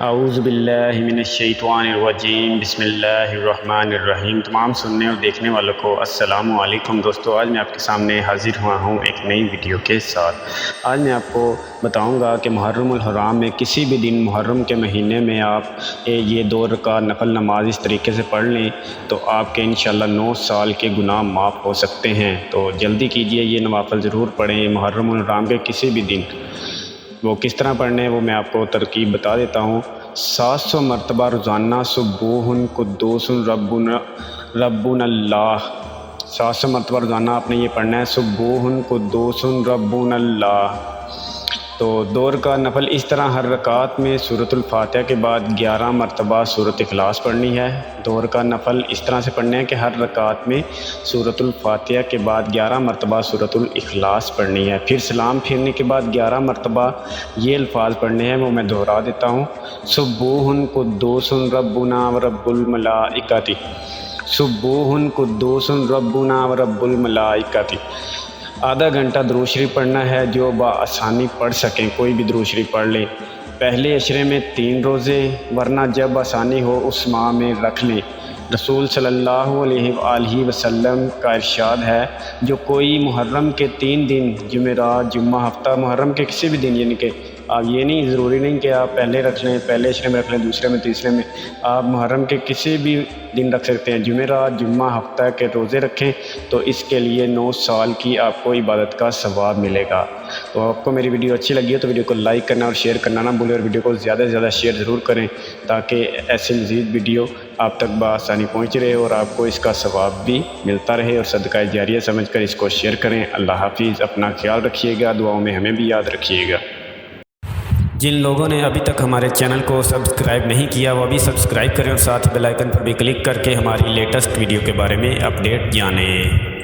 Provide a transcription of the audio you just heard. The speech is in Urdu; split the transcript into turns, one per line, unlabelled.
اعوذ باللہ من الشیطان الرجیم، بسم اللہ الرحمن الرحیم۔ تمام سننے اور دیکھنے والوں کو السلام علیکم دوستو، آج میں آپ کے سامنے حاضر ہوا ہوں ایک نئی ویڈیو کے ساتھ۔ آج میں آپ کو بتاؤں گا کہ محرم الحرام میں کسی بھی دن محرم کے مہینے میں آپ یہ 2 رکعت نفل نماز اس طریقے سے پڑھ لیں تو آپ کے انشاءاللہ 9 سال کے گناہ معاف ہو سکتے ہیں۔ تو جلدی کیجئے، یہ نوافل ضرور پڑھیں محرم الحرام کے کسی بھی دن۔ وہ کس طرح پڑھنے ہیں وہ میں آپ کو ترکیب بتا دیتا ہوں۔ 700 مرتبہ روزانہ سبوح قدوس ربنا اللہ، 700 مرتبہ روزانہ آپ نے یہ پڑھنا ہے، سبوح قدوس ربنا اللہ۔ تو 2 رکعت نفل اس طرح ہر رکعت میں سورۃ الفاتحہ کے بعد 11 مرتبہ سورۃ اخلاص پڑھنی ہے۔ 2 رکعت نفل اس طرح سے پڑھنے ہیں کہ ہر رکعت میں سورۃ الفاتحہ کے بعد 11 مرتبہ سورۃ الاخلاص پڑھنی ہے۔ پھر سلام پھیرنے کے بعد 11 مرتبہ یہ الفاظ پڑھنے ہیں، وہ میں دہرا دیتا ہوں۔ سبوح قدوس ربنا ورب الملائکۃ، سبوح قدوس ربنا ورب الملائکۃ۔ آدھا گھنٹہ درود شریف پڑھنا ہے، جو بآسانی پڑھ سکیں کوئی بھی درود شریف پڑھ لیں۔ پہلے عشرے میں 3 روزے، ورنہ جب آسانی ہو اس ماہ میں رکھ لیں۔ رسول صلی اللہ علیہ وآلہ وسلم کا ارشاد ہے، جو کوئی محرم کے 3 دن جمعرات، جمعہ، ہفتہ محرم کے کسی بھی دن، یعنی کہ آپ یہ نہیں ضروری نہیں کہ آپ پہلے رکھ لیں، پہلے عشرے میں رکھ لیں، دوسرے میں، تیسرے میں، آپ محرم کے کسی بھی دن رکھ سکتے ہیں۔ جمعرات، جمعہ، ہفتہ کے روزے رکھیں تو اس کے لیے 9 سال کی آپ کو عبادت کا ثواب ملے گا۔ تو آپ کو میری ویڈیو اچھی لگی ہے تو ویڈیو کو لائک کرنا اور شیئر کرنا نہ بھولیں، اور ویڈیو کو زیادہ سے زیادہ شیئر ضرور کریں تاکہ ایسی مزید ویڈیو آپ تک بآسانی پہنچ رہے اور آپ کو اس کا ثواب بھی ملتا رہے، اور صدقہ جاریہ سمجھ کر اس کو شیئر کریں۔ اللہ حافظ، اپنا خیال رکھیے گا، دعاؤں میں ہمیں بھی یاد رکھیے گا۔
جن لوگوں نے ابھی تک ہمارے چینل کو سبسکرائب نہیں کیا وہ ابھی سبسکرائب کریں، اور ساتھ بیل آئیکن پر بھی کلک کر کے ہماری لیٹسٹ ویڈیو کے بارے میں اپڈیٹ جانیں۔